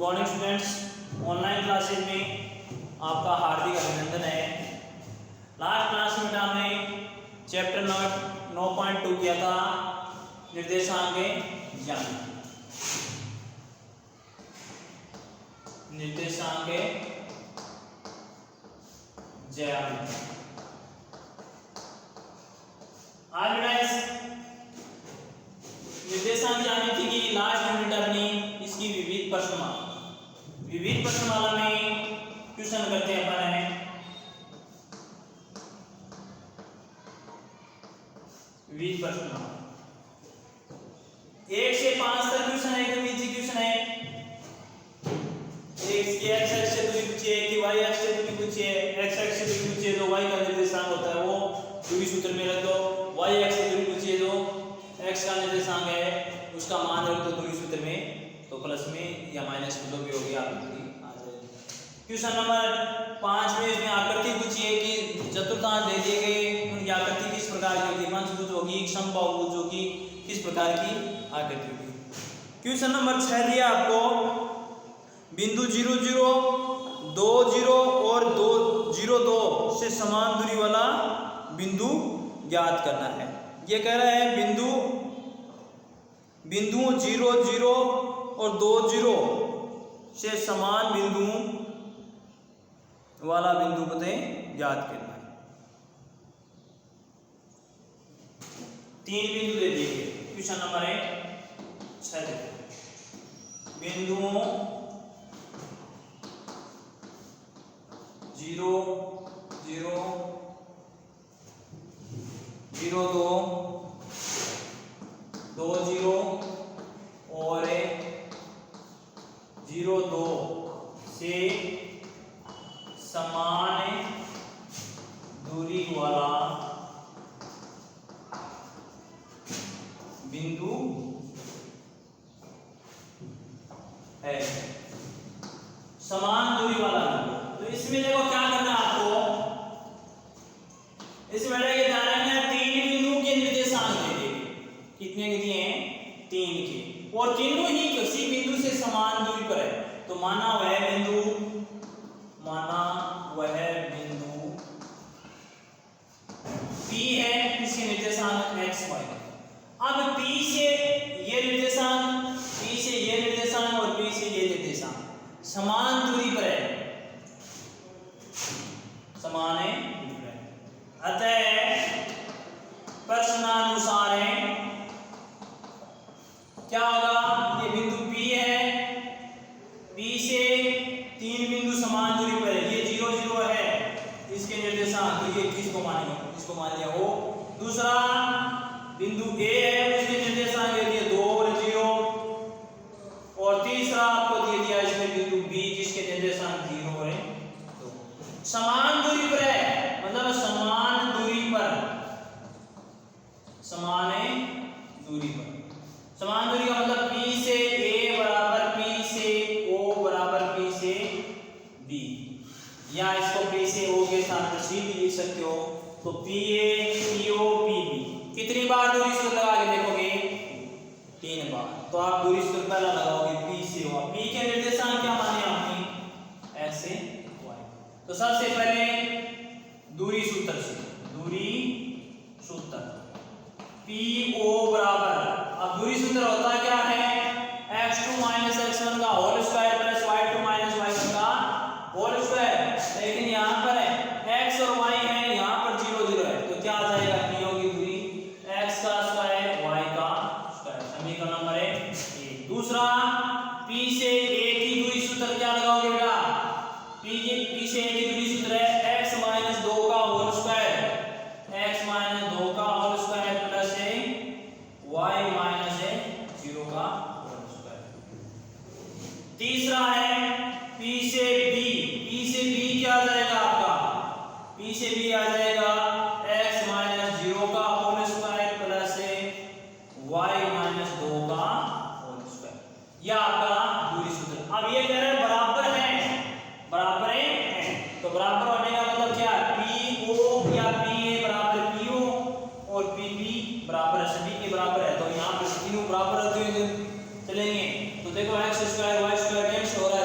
Morning students, online classes में आपका हार्दिक अभिनंदन है। लास्ट क्लास में हमने चैप्टर 9.2 किया था, निर्देशांक ज्यामिति। निर्देशांक ज्यामिति। आज निर्देशांक ज्यामिति की लास्ट यूनिट अपनी इसकी विविध प्रश्नमाला। विविध प्रश्नमाला में क्वेश्चन करते हैं अपन है विविध प्रश्नमाला 1 से 5 तक क्वेश्चन है। एकदम इजी क्वेश्चन है। x एक्स से दूरी पूछिए कि y एक्स से दूरी पूछिए, x एक्स से दूरी पूछिए तो y का निर्देशांक होता है वो दूरी सूत्र में रख दो। y एक्स से दूरी पूछिए तो x का निर्देशांक है उसका मान रख दो दूरी सूत्र में, तो प्लस में या माइनस में जो भी होगी आप आ जाएगी। क्वेश्चन नंबर 5 में इसमें आकृति पूछी है कि चतुर्थांश दे दिए गए, उनकी आकृति किस प्रकार की होगी, पंचभुज होगी, समबाहुभुज होगी, किस प्रकार की आकृति होगी। क्वेश्चन नंबर 6 दिया आपको बिंदु 0 0 2 0 और 2 0 2 से समान दूरी वाला बिंदु ज्ञात करना है। ये कह रहा है बिंदुओं 0 0 और 2 0 से समान बिंदु वाला बिंदु पते ज्ञात करना है। 3 बिंदु दे दिए गए। क्वेश्चन नंबर 6 बिंदुओं 0 0 0 2 2 0 और 0 2 से समान दूरी वाला बिंदु है। समान दूरी वाला बिंदु, तो इसमें देखो क्या करना है आपको, इसमें ये जाना है 3 बिंदु के निर्देशांक दे दिए। कितने के दिए हैं? 3 के, और तीनों ही किसी बिंदु से समान दूरी पर है। तो माना वह बिंदु P है, इसके निर्देशांक x y। अब P से ये निर्देशांक, P से ये निर्देशांक और P से ये निर्देशांक समान दूरी पर है, समान है दूरी पर है। अतः प्रश्नानुसार है क्या होगा, ये बिंदु P है, P से 3 बिंदु समान दूरी पर है, ये 0 0 है इसके निर्देशांक, तो ये किसको मानेंगे, इसको मान लिया वो। दूसरा बिंदु A है, उसके निर्देशांक दे दिए 2 और 0, और तीसरा आपको दे दिया इसमें बिंदु B जिसके निर्देशांक 0 है। तो समान दूरी पर है, मतलब समान दूरी पर, समान दूरी पर, समान दूरी का मतलब P से A बराबर P से O बराबर P से B, या इसको P से O के साथ C भी लिख सकते हो। तो PA PO PB कितनी बार दूरी सूत्र लगा के देखोगे? 3 बार। तो आप दूरी सूत्र पहला लगाओगे P से O। P के निर्देशांक क्या माने आपने? x से y। तो सबसे पहले दूरी सूत्र से, दूरी सूत्र PO बराबर, अब दूरी सूत्र होता क्या है? x2 - x1 का whole square plus y2 - y1 का होल स्क्वायर। लेकिन यहाँ पर है x और y है, यहाँ पर 0 0 है, तो क्या आ जाएगा? PO की दूरी x का स्क्वायर y का स्क्वायर। समीकरण नंबर 1। दूसरा P से A की दूरी सूत्र क्या लगाओगे बेटा? P से A की दूरी सूत्र है x - 2 का होल स्क्वायर, x - 2 का होल स्क्वायर प्लस y - 0 का होल स्क्वायर। तीसरा है P से B। P से B क्या आ जाएगा आपका? P से B आ जाएगा x - 0 का होल स्क्वायर प्लस y - 2 का होल स्क्वायर। यह आपका दूरी सूत्र। अब ये कह रहे हैं बराबर है, बराबर है, तो बराबर होने का मतलब क्या है? PO या PA बराबर PO और PB बराबर, सभी के बराबर है। तो यहाँ पर तीनों बराबर होते हुए चलेंगे। तो देखो x² y² कैंसिल हो रहा है,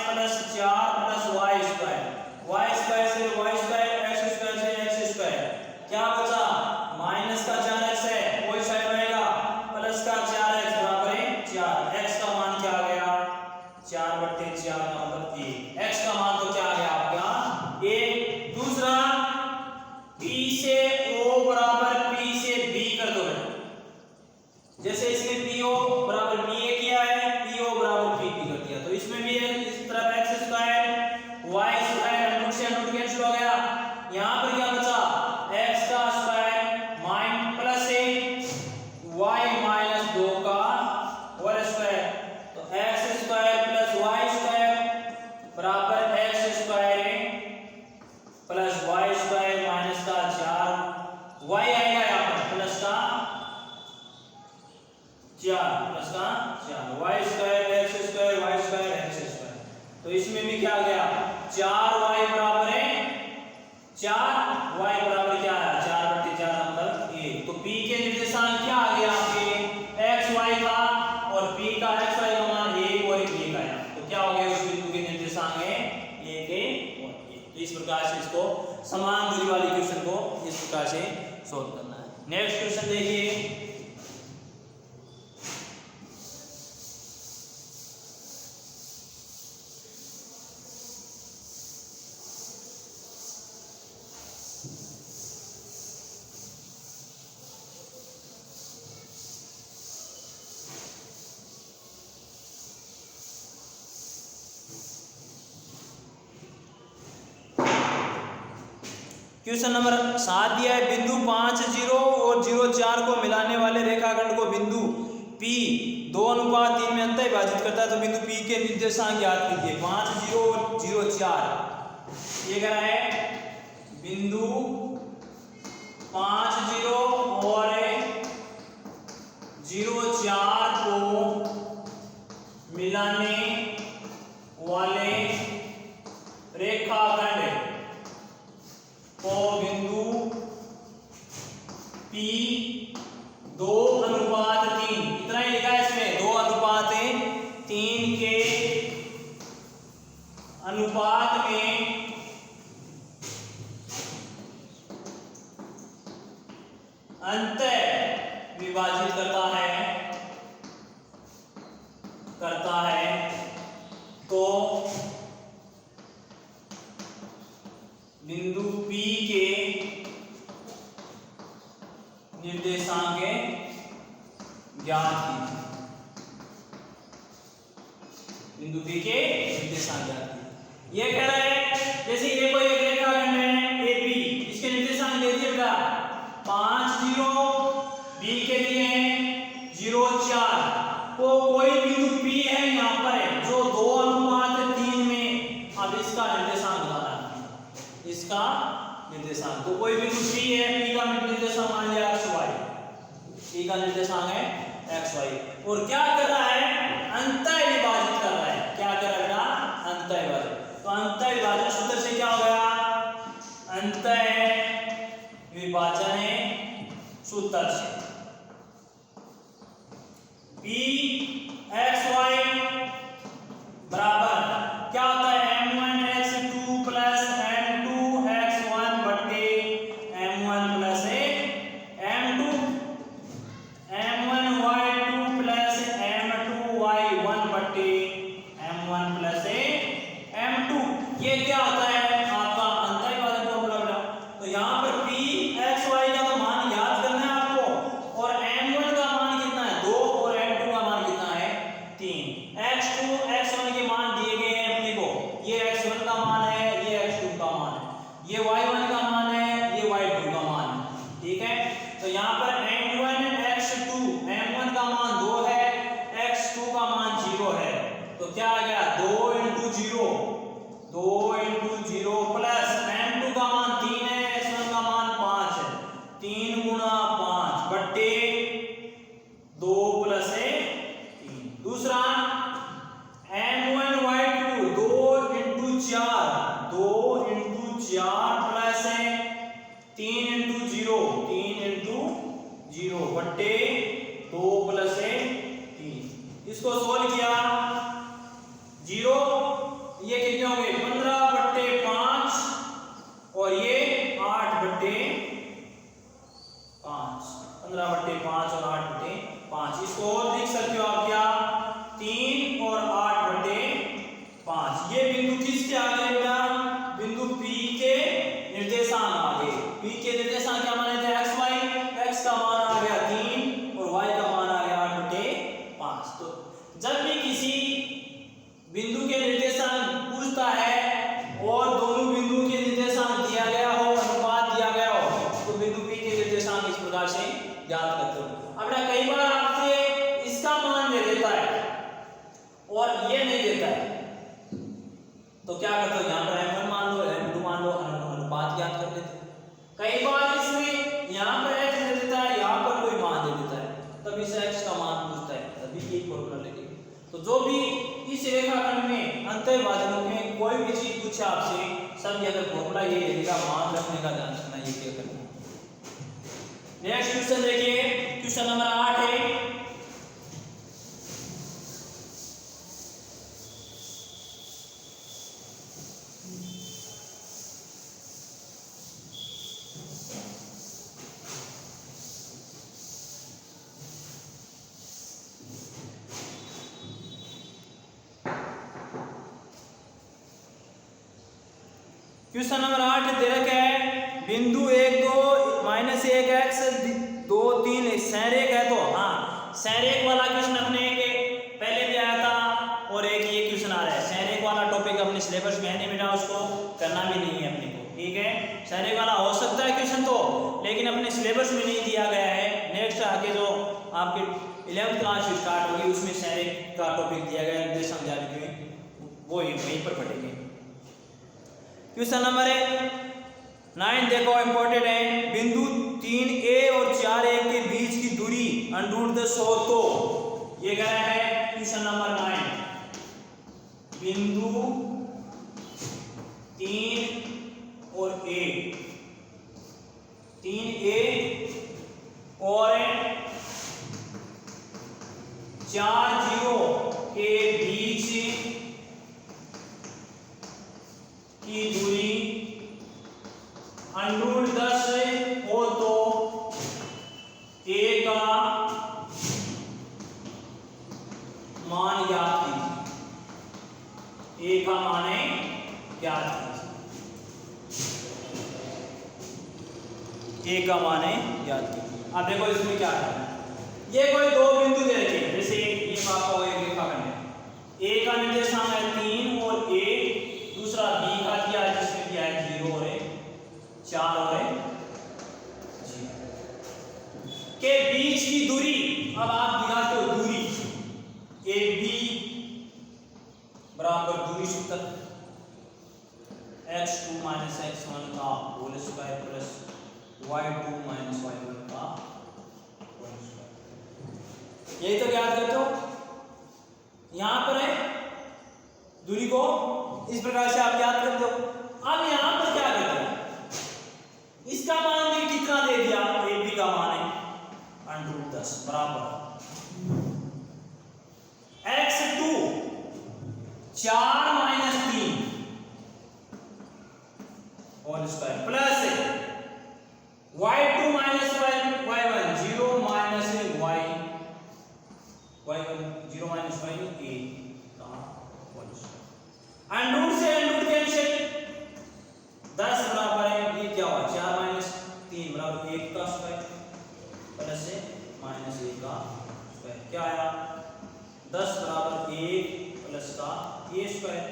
plus 4 plus Y square, Y square से वाई स्क्वायर, एक्स स्क्वायर से एक्स स्क्वायर, क्या बचा माइनस का 4x है वही साइड रहेगा, प्लस का 4x बराबर है 4, x का मान क्या आ गया 4/4 का मतलब 1, x का मान तो क्या आ गया आपका 1। दूसरा p से o बराबर p से b कर दो बेटा, जैसे इसमें PO बराबर PA किया है, PO बराबर PP कर दिया, तो इसमें भी इस तरफ x square y square root से रूट कैंसिल हो गया, यहाँ पर क्या बचा x का square minus plus 1 y minus 2 का होल स्क्वायर, तो x square plus y square बराबर x square plus y square minus का 4, y आएगा यहाँ पर प्लस का 4 प्लस का 4, y square X square y square X square, तो इसमें भी क्या आ गया 4y बराबर है 4y बराबर क्या आया 4/4 मतलब 1। तो p के निर्देशांक क्या आ गया आपके xy का, और p का xy का मान 1 और 1 आया, तो क्या हो गया उस बिंदु के निर्देशांक है 1 और 1। तो इस प्रकार से इसको समान दूरी वाली क्वेश्चन को इस प्रकार से सॉल्व करना है। नेक्स्ट क्वेश्चन देखिए, क्वेश्चन नंबर 7 दिया है, बिंदु 5 0 और 0 4 को मिलाने वाले रेखाखंड को बिंदु P 2:3 में अंतः विभाजित करता है, तो बिंदु P के निर्देशांक ज्ञात कीजिए। 5 0 और 0 4 ये क्या है बिंदु 5 0 और 0 4 को मिलाने वाले रेखाखंड को बिंदु P 2:3, इतना ही लिखा है इसमें 2:3 के अनुपात में अंतः विभाजित करता है, तो बिंदु P के निर्देशांक ज्ञात कीजिए। बिंदु P के निर्देशांक ज्ञात कीजिए। ये कह रहा है जैसे ये कोई एक रेखाखंड है AB, इसके निर्देशांक दे दिए बेटा 5 0 B के लिए है 0 4 को कोई बिंदु P है यहाँ पर है जो 2:3 में, अब इसका निर्देशांक बताना है, इसका निर्देशांक, तो कोई बिंदु P है, P का निर्देशांक मान लिया xy, P का निर्देशांक है xy, और क्या कर रहा है अंतः विभाजित कर रहा है, क्या कर रहा है अंतः विभाजन, तो अंतः विभाजन सूत्र से क्या हो गया अंतः विभाजन सूत्र से P xy बराबर क्या होता है m1 x2 plus m2 x1 बटे m1 plus m2, m1 y2 plus m2 y1 बटे m1 प्लस m2, ये क्या होता है आपका अंतः विभाजन फॉर्मूला। तो यहाँ पर P xy का तो मान याद करना है आपको, और m1 का मान कितना है 2 और m2 का मान कितना है 3, x2 x1 के मान दिए गए हैं अपने को, ये x1 का मान है, ये x2 का मान है, ये y1 का मान है, ये y2 का मान है, ठीक है। तो यहाँ पर m1 x2, m1 का मान 2 है, x2 का मान 0 है, तो क्या आ गया 2 × 0, 2 × बिंदु किसके आगे बेटा, बिंदु P के निर्देशांक आगे। P के निर्देशांक क्या माने थे, x y, x का मान आ गया 3 और y का मान आ गया 8/5। तो जब भी किसी बिंदु के निर्देशांक पूछता है और दोनों बिंदु के निर्देशांक दिया गया हो, अनुपात दिया गया हो, तो बिंदु P के निर्देशांक इस प्रकार से ज्ञात करते हो। अब ना कई बार आपसे इसका मान दे देता है और ये नहीं देता है, तो क्या करते हो, यहाँ पर m1 मान लो, m2 मान लो, अनुपात ज्ञात कर लेते हो। कई बार इसमें यहाँ पर x दे देता है, यहाँ पर कोई मान दे देता है, तब इसे x का मान पूछता है, तभी ये फॉर्मूला लगेगा। तो जो भी इस रेखाखंड में अंतर्भाजनों में कोई भी चीज पूछे आपसे, सब के अंदर फॉर्मूला ये रहेगा, मान रखने का ध्यान रखना, ये क्या करना। नेक्स्ट क्वेश्चन देखिए, क्वेश्चन नंबर 8 है। क्वेश्चन नंबर 8 दे रखा है, बिंदु 1 2 -1 x 2 3 संरेख है। तो हाँ, संरेख वाला क्वेश्चन अपने के पहले भी आया था और एक ये क्वेश्चन आ रहा है। संरेख वाला टॉपिक अपने सिलेबस में है नहीं बेटा, उसको करना भी नहीं है अपने को, ठीक है। संरेख वाला हो सकता है क्वेश्चन तो, लेकिन अपने सिलेबस में नहीं दिया गया है। नेक्स्ट आगे जो आपके 11th क्लास स्टार्ट होगी उसमें संरेख का टॉपिक दिया गया है, समझाने के वो वहीं पर पढ़ेंगे। क्वेश्चन नंबर 9 देखो, इंपॉर्टेंट है। बिंदु 3a और 4a के बीच की दूरी √10 हो तो ये कह रहा है क्वेश्चन नंबर 9। बिंदु 3 और a, 3a और 4 0 के बीच की दूरी √10 हो तो a का मान ज्ञात कीजिए। a का मान ज्ञात कीजिए। a का मान ज्ञात कीजिए। अब देखो इसमें क्या है, ये कोई दो बिंदु दे रखे हैं, जैसे ये आपको एक रेखाखंड है, a का निर्देशांक है 3 और a दूसरा b का किया है, जिसमें किया है 0 और 4 और 0 के बीच की दूरी। अब आप दिखाते हो दूरी, AB बराबर दूरी सूत्र x2 - x1 का whole square plus y2 - y1 का होल स्क्वायर। यही तो ज्ञात करते हो। यहां पर है दूरी को इस प्रकार से आप याद करते हो। अब यहां पर क्या करते हैं, इसका मान भी कितना दे दिया, AB का मान है √10 बराबर x2 4 - 3 whole square plus y2 - y1 0 - y y1 0 - y1 a का होल स्क्वायर। √ से √ कैंसिल, 10 बराबर है, ये क्या हुआ 4 - 3 बराबर 1 का स्क्वायर प्लस से -1 का स्क्वायर, क्या आया 10 बराबर 1 प्लस का a स्क्वायर।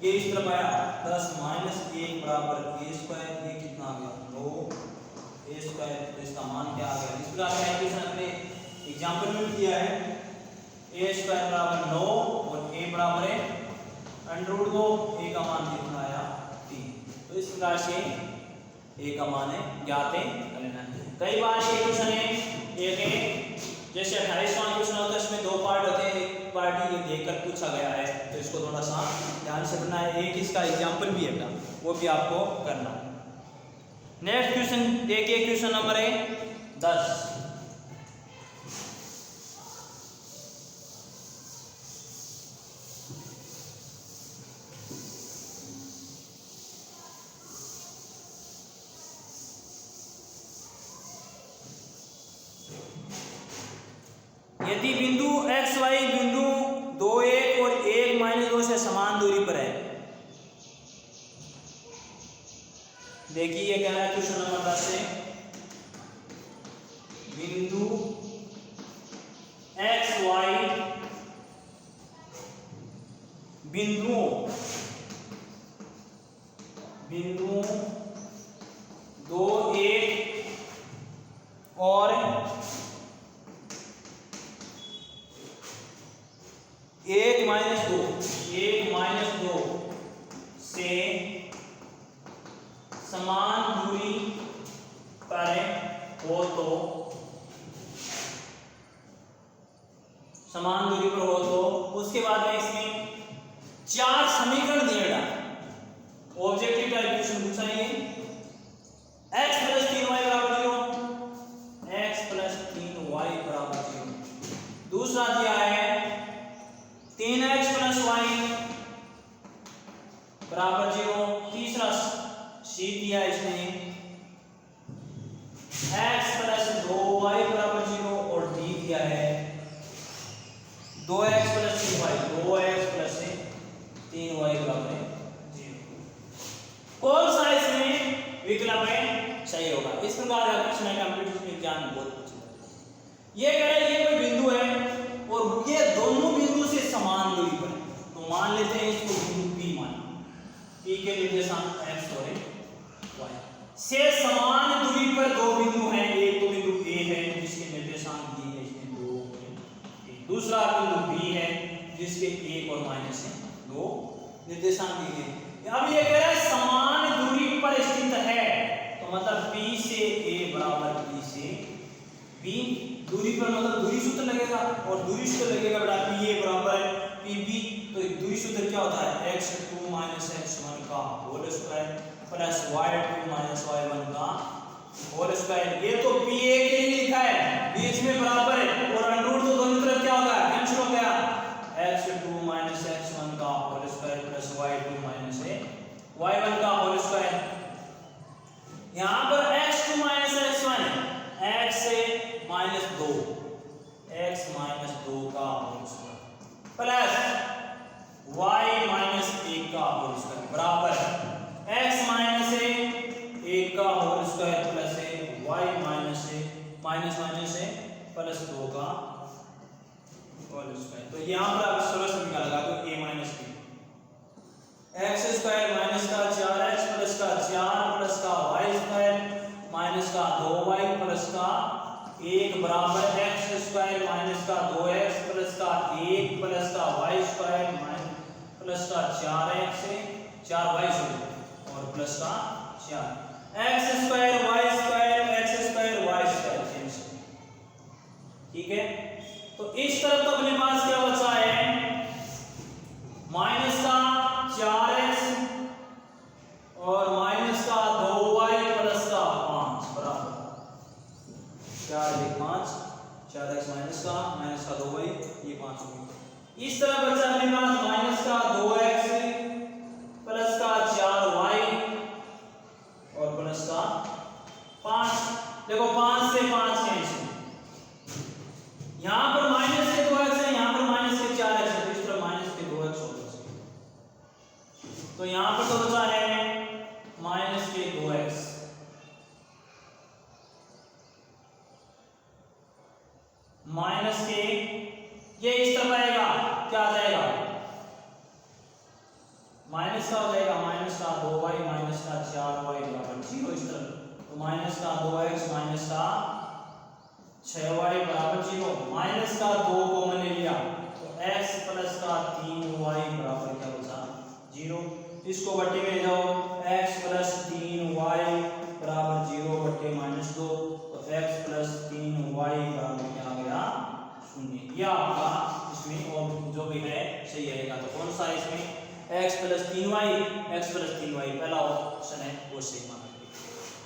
ये इस तरफ आया 10 - 1 बराबर a स्क्वायर, ये कितना आ गया 9 a स्क्वायर, तो इसका मान क्या आ गया। इस प्रकार से इक्वेशन अपने एग्जांपल में दिया है, a स्क्वायर बराबर 9 और a बराबर है √2, a का मान कितना आया 3। तो इस प्रकार से a का मान है ज्ञात कर लेना है। कई बार ये क्वेश्चन है एक जैसे 28वां क्वेश्चन होता है, इसमें 2 पार्ट होते हैं, एक पार्ट ये देखकर पूछा गया है, तो इसको थोड़ा सा ध्यान से पढ़ना है। एक इसका एग्जांपल भी है, वो भी आपको करना है। नेक्स्ट क्वेश्चन देखिए, क्वेश्चन नंबर 10। यदि बिंदु x y बिंदु 2 1 और 1 - 2 से समान दूरी पर है, देखिए ये कह रहा है क्वेश्चन नंबर 10 से बिंदु एक्स वाई बिंदुओं 2 1 और 1 -2 से समान दूरी पर हो तो उसके बाद में इसमें 4 समीकरण दिए गए। ऑब्जेक्टिव टाइप क्वेश्चन पूछा है x + 3y = 0, x + 3y = 0। दूसरा दिया है 3x + y = 0। तीसरा c दिया इसने x + 2y = 0 और d दिया है 2x + 3y = 0। कौन सा इसमें विकल्प है सही होगा? इस प्रकार का क्वेश्चन है कंप्यूटर विज्ञान बहुत पूछा। ये कह रहा है ये कोई बिंदु है और ये दोनों बिंदु से समान दूरी पर है, तो मान लेते हैं इसको बिंदु P माना। P के निर्देशांक x और y से समान दूरी पर दो बिंदु हैं। एक तो बिंदु A है जिसके निर्देशांक दिए हैं इसमें 2 और 1। दूसरा बिंदु B है जिसके 1 और -2 निर्देशांक दिए हैं। अब ये कह रहा है समान दूरी पर स्थित है, तो मतलब P से A बराबर P से B दूरी पर, मतलब दूरी सूत्र लगेगा और दूरी सूत्र लगेगा बेटा PA बराबर PB। तो दूरी सूत्र क्या होता है x2 - x1 का whole square plus y2 - y1 का होल स्क्वायर। ये तो PA के लिए लिखा है, बीच में बराबर है और अंडररूट तो दोनों तरफ क्या होगा कैंसिल हो गया। x2 - x1 का whole square plus y2 - y1 का होल स्क्वायर। यहां पर x2 - x1 x से -2 x -2 का होल स्क्वायर प्लस y -1 का होल स्क्वायर बराबर x -1 का whole square plus y plus 2 का होल स्क्वायर। तो यहां पर आप सरल समीकरण लगा दो a - b x square minus का 4x प्लस का 4 प्लस का y स्क्वायर माइनस का 2y प्लस का 1 बराबर x स्क्वायर माइनस का 2x प्लस का 1 प्लस का y स्क्वायर प्लस का 4y और प्लस का 4 x स्क्वायर y स्क्वायर ठीक है। तो इस तरफ तो अपने पास क्या बचा है माइनस का 4x और माइनस का 2y प्लस का 5 बराबर 4 1 5 4x माइनस का 2y ये 5 हो गया। इस तरह बचा अपने पास माइनस का 2x प्लस का 4y और प्लस का 5। देखो 5 से 5 कैंसिल, यहां पर माइनस के 2x है, यहां पर माइनस के 4x है, तो इस तरह माइनस के 2x होगा। तो यहां पर तो बचा है माइनस के 2x माइनस के ये इस तरफ आएगा क्या आ जाएगा माइनस का हो जाएगा माइनस का 2y माइनस का 4y बराबर 0 इस तरफ। तो माइनस का 2x माइनस का 6y बराबर 0। माइनस का 2 कॉमन ले लिया तो x प्लस का 3y बराबर क्या बचा 0। इसको बट्टे में ले जाओ x प्लस 3y बराबर 0 बट्टे -2 तो x प्लस 3y बराबर क्या आ गया 0। यह आपका इसमें और जो भी है सही आएगा। तो कौन सा इसमें x प्लस 3y पहला ऑप्शन है वो सही माना।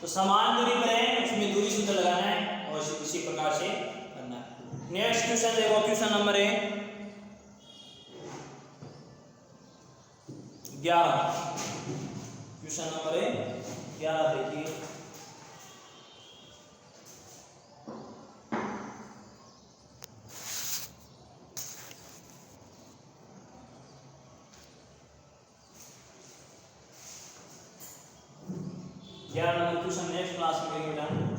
तो समान दूरी पर है उसमें दूरी सूत्र लगाना है और इसी प्रकार से करना है। नेक्स्ट क्वेश्चन देखो क्वेश्चन नंबर 11 क्वेश्चन नंबर 11 देखिए 11 नंबर क्वेश्चन नेक्स्ट क्लास में करेंगे बेटा।